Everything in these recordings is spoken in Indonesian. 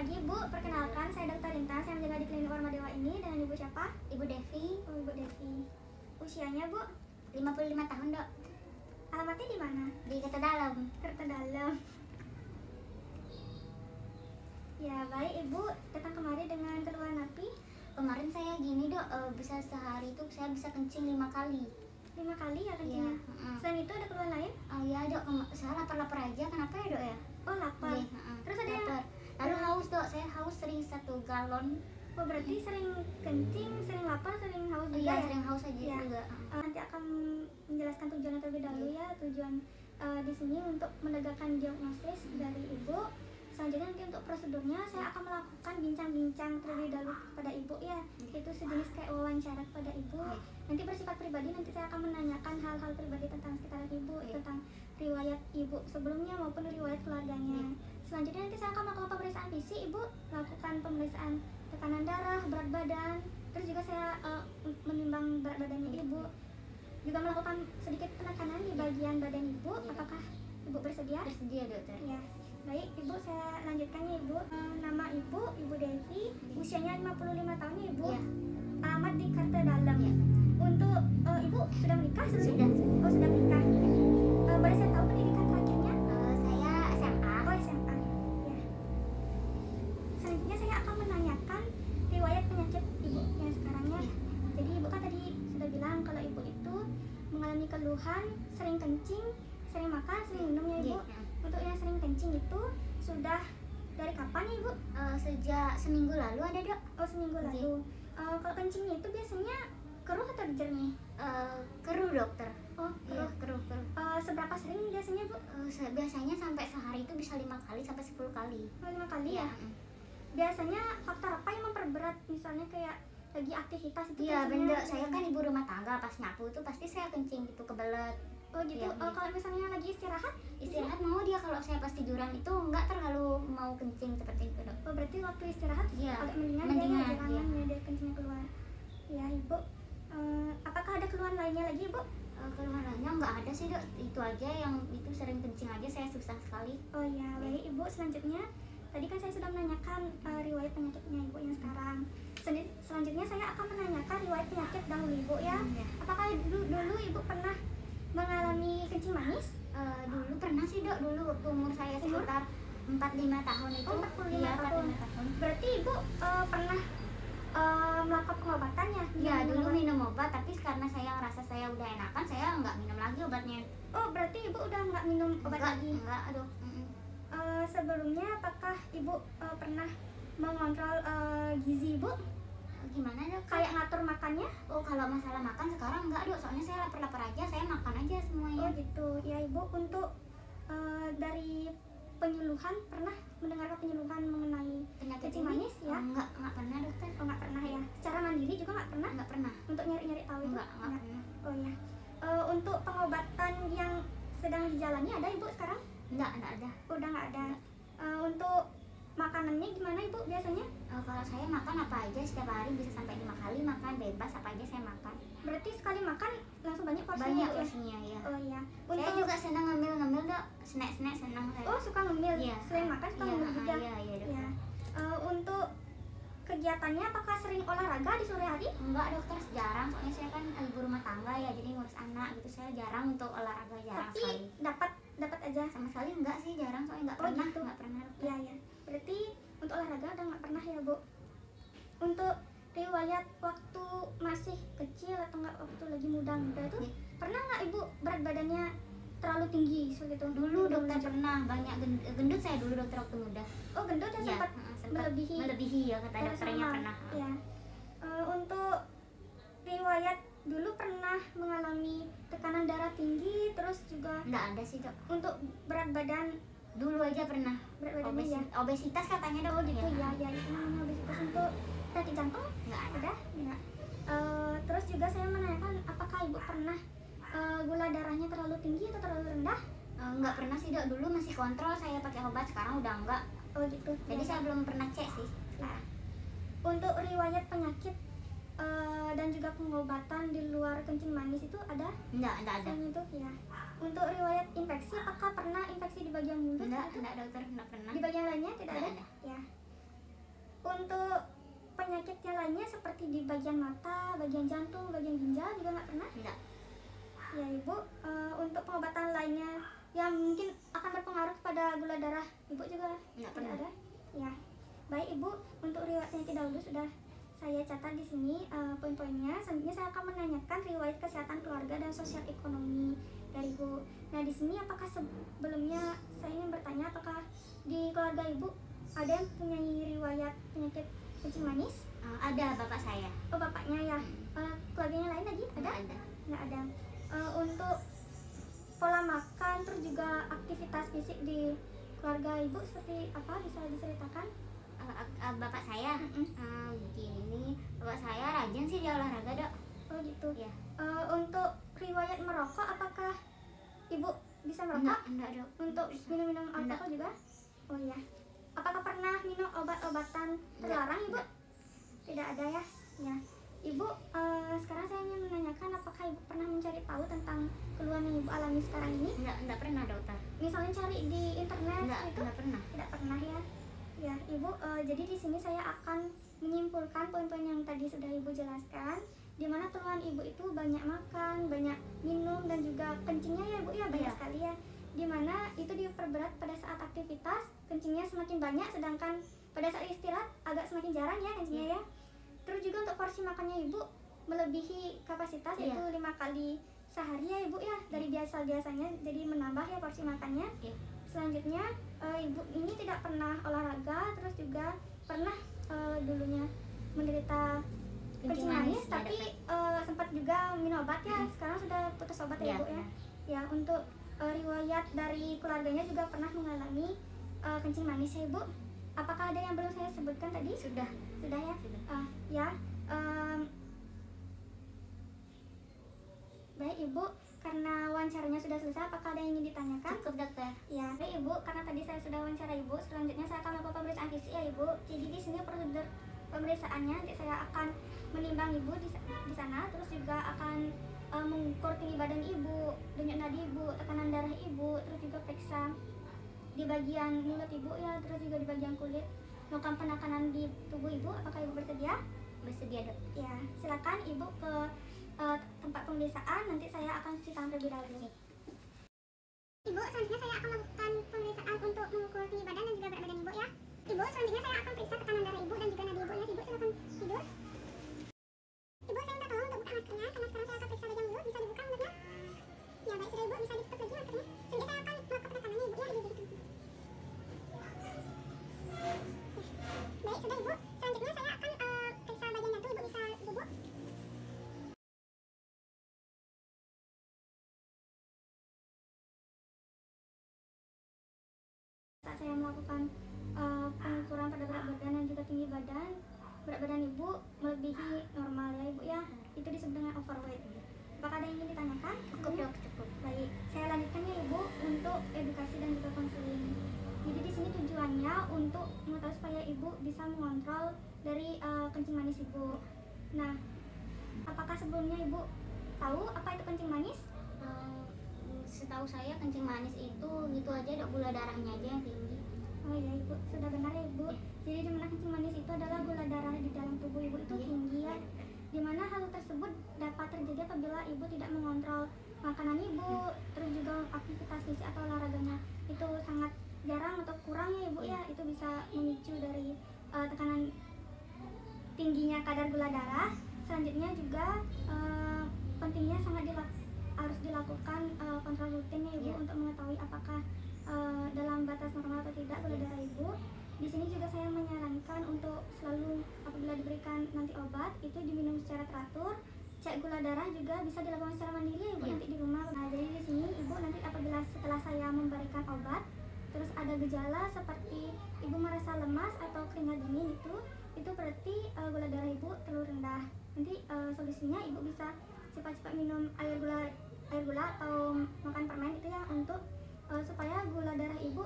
pagi Bu, perkenalkan saya Dr. Rinta, saya menjaga di klinik Warma Dewa ini. Dengan Ibu siapa? Ibu Devi. Oh, Ibu Devi. Usianya Bu? 55 tahun dok. Alamatnya di mana? Di Kota Dalam. Kerta Dalam. Ya baik Ibu, datang kemari dengan keluhan napi. Kemarin saya gini dok, bisa sehari itu saya bisa kencing 5 kali. 5 kali ya kencingnya? Selain itu ada keluhan lain? Iya dok, saya lapar-lapar aja, kenapa ya dok ya? Oh lapar. Terus ada yang... Lalu haus dok, saya haus sering 1 galon. Oh berarti sering kencing, sering lapar, sering haus juga Iya, ya? sering haus aja Ya. juga. Nanti akan menjelaskan tujuannya terlebih dahulu ya. Tujuan di sini untuk menegakkan diagnosis dari Ibu. Selanjutnya nanti untuk prosedurnya saya akan melakukan bincang-bincang terlebih dahulu kepada Ibu ya. Itu sejenis kayak wawancara kepada Ibu. Nanti bersifat pribadi, nanti saya akan menanyakan hal-hal pribadi tentang sekitaran Ibu, tentang riwayat Ibu sebelumnya maupun riwayat keluarganya. Selanjutnya nanti saya akan melakukan pemeriksaan fisik Ibu, melakukan pemeriksaan tekanan darah, berat badan, terus juga saya menimbang berat badannya Ibu, juga melakukan sedikit penekanan di bagian badan Ibu. Apakah Ibu bersedia? Bersedia dokter. Ya, baik Ibu, saya lanjutkan ya Ibu. Nama Ibu, Ibu Devi, usianya 55 tahun ya Ibu. Ya. Alamat di Kerta Dalam. Ya. Untuk Ibu sudah menikah sebelumnya? Sudah. Oh sudah menikah. Boleh saya tahu pendidikan terakhirnya? Saya SMA. Oh SMA. Ya. Selanjutnya saya akan menanyakan riwayat penyakit Ibu yang sekarangnya. Jadi Ibu kan tadi sudah bilang kalau Ibu itu mengalami keluhan sering kencing, sering makan, sering minum ya Ibu. Untuk yang sering kencing itu sudah dari kapan ya Ibu? Sejak seminggu lalu ada dok. Oh seminggu lalu. Kalau kencingnya itu biasanya keruh atau jernih? Keruh dokter. Oh Iya, keruh. keruh. Seberapa sering biasanya Bu? Biasanya sampai sehari itu bisa 5 kali sampai 10 kali. 5 kali ya? Biasanya faktor apa yang memperberat? Misalnya kayak lagi aktivitas itu Iya kencingnya? bener, saya kan ibu rumah tangga, pas nyapu itu pasti saya kencing gitu, kebelet. Oh gitu. Iya, Kalau misalnya lagi istirahat? Istirahat mau dia, kalau saya pas tiduran itu nggak terlalu mau kencing seperti itu dok. Oh berarti waktu istirahat Iya, agak mendingan mendingan, dia iya. dia kencingnya keluar. Ya Ibu. Apakah ada keluhan lainnya lagi Ibu? Keluhan lainnya nggak ada sih dok, itu aja yang itu sering kencing aja, saya susah sekali. Oh ya baik Ibu, selanjutnya tadi kan saya sudah menanyakan riwayat penyakitnya Ibu yang sekarang. Selanjutnya saya akan menanyakan riwayat penyakit dahulu Ibu ya. Apakah dulu Ibu pernah mengalami kencing manis? Dulu pernah sih dok, dulu waktu umur saya sekitar 45 tahun itu. Oh 45 Iya, tahun. 45 tahun. Berarti Ibu pernah melakukan pengobatannya? Ya dulu minum obat, tapi karena saya ngerasa saya udah enakan, saya nggak minum lagi obatnya. Oh berarti Ibu udah nggak minum obat lagi? Enggak, aduh. Sebelumnya apakah Ibu pernah mengontrol gizi Ibu? Gimana dok? Kayak ngatur makannya? Oh kalau masalah makan sekarang enggak dok, soalnya saya lapar-lapar aja, saya makan aja semuanya. Oh gitu. Ya Ibu, untuk dari penyuluhan, pernah mendengarkan penyuluhan mengenai Penyakit kencing manis ya? Enggak pernah dokter. Oh nggak pernah ya? Secara mandiri juga nggak pernah? Enggak pernah. Untuk nyari-nyari tahu itu? Enggak pernah. Oh ya. Untuk pengobatan yang sedang dijalani ada Ibu sekarang? Enggak ada. Udah nggak ada. Untuk makanannya gimana Ibu biasanya? Kalau saya makan apa aja setiap hari bisa sampai 5 kali makan, bebas apa aja saya makan. Berarti sekali makan langsung banyak porsinya Banyak Ibu, ya? porsinya ya. Oh iya. Saya juga senang ngemil dok, snack senang saya. Oh suka ngemil? Iya. Selain makan suka ngemil juga? Iya dok. Ya. Untuk kegiatannya apakah sering olahraga di sore hari? Enggak dokter, jarang, soalnya saya kan ibu rumah tangga ya, jadi ngurus anak gitu, saya jarang untuk olahraga, jarang Tapi sekali. dapat aja? Sama sekali enggak sih, jarang, soalnya enggak Oh, pernah, gitu. enggak pernah dokter. Iya ya. Berarti untuk olahraga udah nggak pernah ya Bu? Untuk riwayat waktu masih kecil atau nggak waktu lagi muda-muda itu pernah nggak Ibu berat badannya terlalu tinggi seperti itu? Dulu dokter pernah banyak gendut saya dulu dokter waktu muda. Oh gendut ya, Ya, sempat melebihi ya kata dari dokternya normal. pernah. Ya. Untuk riwayat dulu pernah mengalami tekanan darah tinggi, terus juga Enggak ada sih dok. untuk berat badan Dulu aja pernah. berat badannya ya? Obesitas katanya dok. Oh gitu ya, ya itu namanya obesitas. Untuk denyut jantung Enggak ada. ada? Enggak. Terus juga saya menanyakan apakah Ibu pernah gula darahnya terlalu tinggi atau terlalu rendah? Enggak pernah sih dok, dulu masih kontrol saya pakai obat, sekarang udah enggak. Oh gitu. Jadi Ya. saya belum pernah cek sih. Nah, untuk riwayat penyakit dan juga pengobatan di luar kencing manis itu ada? Enggak ada. Selain itu ya. Untuk riwayat infeksi, apakah pernah infeksi di bagian mulut? Enggak dokter, enggak pernah. Di bagian lainnya tidak Nggak ada? ada. Ya. yang lainnya seperti di bagian mata, bagian jantung, bagian ginjal juga nggak pernah? Enggak. Ya Ibu, untuk pengobatan lainnya yang mungkin akan berpengaruh pada gula darah Ibu juga Nggak tidak pernah. ada? Ya, baik Ibu, untuk riwayat penyakit dahulu sudah saya catat di sini poin-poinnya. Selanjutnya saya akan menanyakan riwayat kesehatan keluarga dan sosial ekonomi dari Ibu. Nah di sini apakah sebelumnya saya ingin bertanya apakah di keluarga Ibu ada yang punya riwayat penyakit kencing manis? Ada bapak saya. Oh bapaknya ya. Keluarganya lain lagi ada? Nggak ada. Nggak ada. Untuk pola makan terus juga aktivitas fisik di keluarga Ibu seperti apa, bisa diceritakan? Bapak saya begini, bapak saya rajin sih dia olahraga, Dok. Oh gitu. Ya. Untuk riwayat merokok apakah Ibu bisa merokok? Enggak, Dok. Untuk minum-minum Enggak. alkohol juga? Oh iya. Apakah pernah minum obat-obatan terlarang Ibu? Enggak. Tidak ada ya. Ya. Ibu, sekarang saya ingin menanyakan apakah Ibu pernah mencari tahu tentang keluhan yang Ibu alami sekarang ini? Enggak pernah, dokter. Misalnya cari di internet itu? Enggak pernah. Tidak pernah ya. Ya, Ibu, jadi di sini saya akan menyimpulkan poin-poin yang tadi sudah Ibu jelaskan, di mana keluhan Ibu itu banyak makan, banyak minum dan juga kencingnya ya Ibu ya banyak Iya. sekali ya. Di mana itu diperberat pada saat aktivitas, kencingnya semakin banyak, sedangkan pada saat istirahat agak semakin jarang ya kencingnya ya. Terus juga untuk porsi makannya Ibu melebihi kapasitas, Iya. yaitu 5 kali sehari ya Ibu ya, dari biasanya jadi menambah ya porsi makannya. Iya. Selanjutnya Ibu ini tidak pernah olahraga, terus juga pernah dulunya menderita kencing manis, tapi sempat juga minum obat ya. Sekarang sudah putus obat ya Iya, Ibu ya. Ya, untuk riwayat dari keluarganya juga pernah mengalami kencing manis ya Ibu. Apakah ada yang belum saya sebutkan tadi? Sudah. Sudah ya. Sudah. Ya. Baik Ibu, karena wawancaranya sudah selesai, apakah ada yang ingin ditanyakan? Cukup, dokter. Ya, baik Ibu, karena tadi saya sudah wawancara Ibu, selanjutnya saya akan melakukan pemeriksaan fisik ya Ibu. Jadi di sini prosedur pemeriksaannya, nanti saya akan menimbang Ibu di sana, terus juga akan mengukur tinggi badan Ibu, denyut nadi Ibu, tekanan darah Ibu, terus juga periksa di bagian mulut Ibu ya, terus juga di bagian kulit, melakukan penekanan di tubuh Ibu. Apakah Ibu bersedia? Bersedia, Dok. Ya, silakan Ibu ke tempat pemeriksaan, nanti saya akan cuci tangan terlebih dahulu. Ibu, selanjutnya saya akan melakukan pemeriksaan untuk mengukur tinggi badan dan juga berat badan Ibu ya. Ibu, selanjutnya saya akan periksa tekanan darah Ibu dan juga nadi Ibu ya. Ibu, silakan tidur. Ibu, saya minta tolong untuk buka maskernya, karena sekarang saya akan periksa bagian mulut. Bisa dibuka mulutnya? Ya, baik, sudah Ibu, bisa ditutup lagi maskernya. Selanjutnya saya akan melakukan penekanannya Ibu ya, di bibir. Baik, sudah Ibu. Selanjutnya saya akan periksa bagian jantung. Ibu bisa duduk. Saat saya melakukan pengukuran pada berat badan dan juga tinggi badan, berat badan Ibu melebihi normal ya Ibu ya. Itu disebut dengan overweight. Apakah ada yang ingin ditanyakan? Cukup, Dok. Cukup. Baik, saya lanjutkan ya Ibu untuk edukasi dan juga konseling. Jadi di sini tujuannya untuk mengetahui supaya Ibu bisa mengontrol dari kencing manis Ibu. Nah, apakah sebelumnya Ibu tahu apa itu kencing manis? Setahu saya kencing manis itu gitu aja, Dok, gula darahnya aja yang tinggi. Oh iya Ibu, sudah benar ya Ibu. Jadi dimana kencing manis itu adalah gula darah di dalam tubuh Ibu itu tinggi ya. Dimana hal tersebut dapat terjadi apabila Ibu tidak mengontrol makanan Ibu, terus juga aktivitas fisik atau olahraganya itu sangat jarang atau kurang ya Ibu ya. Itu bisa memicu dari tekanan tingginya kadar gula darah. Selanjutnya juga pentingnya harus dilakukan kontrol rutin ya Ibu untuk mengetahui apakah dalam batas normal atau tidak gula darah Ibu. Di sini juga saya menyarankan untuk selalu apabila diberikan nanti obat itu diminum secara teratur. Cek gula darah juga bisa dilakukan secara mandiri ya Ibu nanti di rumah. Nah, jadi di sini Ibu nanti apabila setelah saya memberikan obat terus ada gejala seperti Ibu merasa lemas atau keringat dingin itu berarti gula darah Ibu terlalu rendah. Nanti solusinya Ibu bisa cepat-cepat minum air gula atau makan permen itu ya untuk supaya gula darah Ibu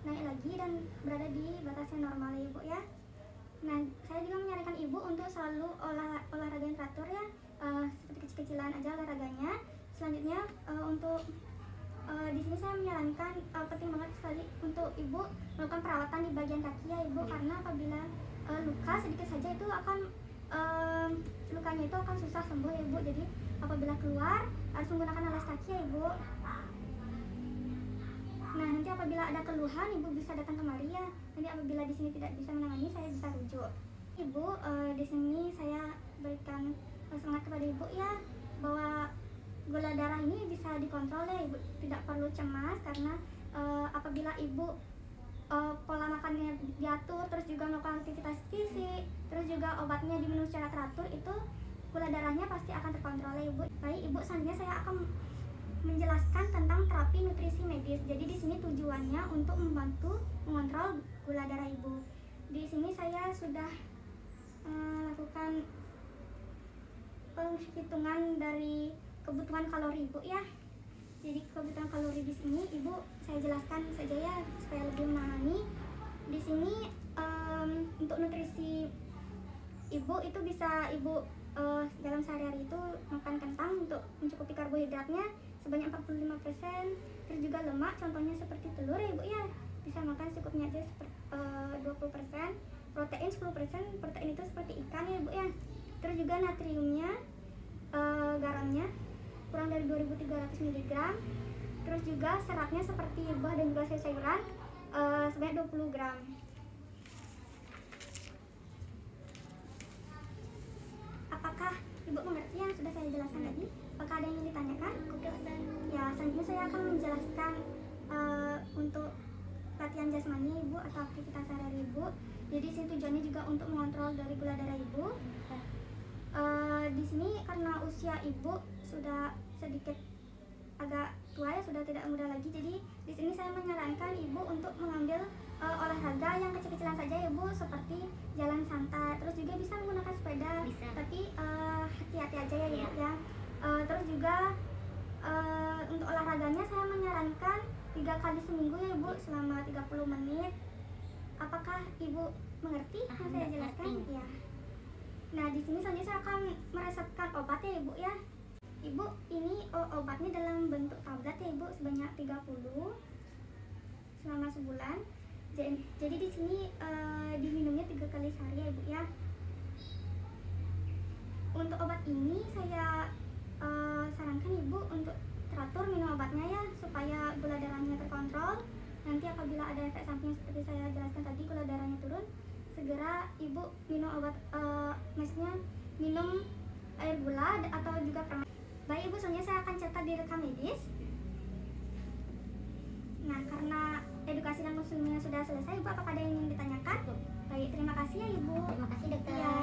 naik lagi dan berada di batas yang normal ya Ibu ya. Nah, saya juga menyarankan Ibu untuk selalu olahraga yang teratur ya, seperti kecil-kecilan aja olahraganya. Selanjutnya untuk di sini saya menyarankan penting banget sekali untuk Ibu melakukan perawatan di bagian kaki ya Ibu, karena apabila luka sedikit saja itu akan lukanya itu akan susah sembuh ya ibu. Jadi apabila keluar harus menggunakan alas kaki ya ibu. Nah, nanti apabila ada keluhan ibu bisa datang kemari ya. Nanti apabila di sini tidak bisa menangani, saya bisa rujuk. Ibu, di sini saya berikan semangat kepada ibu ya, bahwa gula darah ini bisa dikontrol ya ibu. Tidak perlu cemas karena apabila ibu pola makannya diatur, terus juga melakukan aktivitas fisik, terus juga obatnya diminum secara teratur, itu gula darahnya pasti akan terkontrol ya ibu. Baik ibu, selanjutnya saya akan menjelaskan tentang terapi nutrisi medis. Jadi di sini tujuannya untuk membantu mengontrol gula darah ibu. Di sini saya sudah lakukan penghitungan dari kebutuhan kalori ibu ya. Jadi kebutuhan kalori di sini ibu saya jelaskan saja ya supaya lebih memahami. Di sini untuk nutrisi ibu itu bisa ibu dalam sehari-hari itu makan kentang untuk mencukupi karbohidratnya sebanyak 45%, terus juga lemak contohnya seperti telur ya ibu ya, bisa makan secukupnya aja 20%, protein 10%, protein itu seperti ikan ya ibu ya, terus juga natriumnya, garamnya kurang dari 2300 mg, terus juga seratnya seperti buah dan juga sayur-sayuran sebanyak 20 gram. Apakah ibu mengerti yang sudah saya jelaskan tadi? Apakah ada yang ingin ditanyakan? Ya, selanjutnya saya akan menjelaskan untuk latihan jasmani ibu atau aktivitas sehari-hari ibu. Jadi sini tujuannya juga untuk mengontrol dari gula darah ibu. Di sini karena usia ibu sudah sedikit agak tua ya, sudah tidak muda lagi. Jadi di sini saya menyarankan ibu untuk mengambil olahraga yang kecil-kecilan saja ya ibu, seperti jalan santai, terus juga bisa menggunakan sepeda, tapi hati-hati aja ya ibu ya. Terus juga untuk olahraganya saya menyarankan 3 kali seminggu ya ibu, selama 30 menit. Apakah ibu mengerti yang saya jelaskan? Ya. Nah, di sini selanjutnya saya akan meresepkan obat ya ibu ya. Ibu, ini obatnya dalam bentuk tablet ya ibu, sebanyak 30 selama sebulan. Jadi di sini diminumnya 3 kali sehari ya ibu ya. Untuk obat ini saya sarankan ibu untuk teratur minum obatnya ya, supaya gula darahnya terkontrol. Nanti apabila ada efek samping seperti saya jelaskan tadi, gula darahnya turun, segera ibu minum obat, maksudnya minum air gula atau juga permen. Baik ibu, selanjutnya saya akan catat di rekam medis. Nah, karena edukasi dan konsumennya sudah selesai ibu, apakah ada yang ingin ditanyakan? Baik, terima kasih ya ibu. Terima kasih dokter. Ya.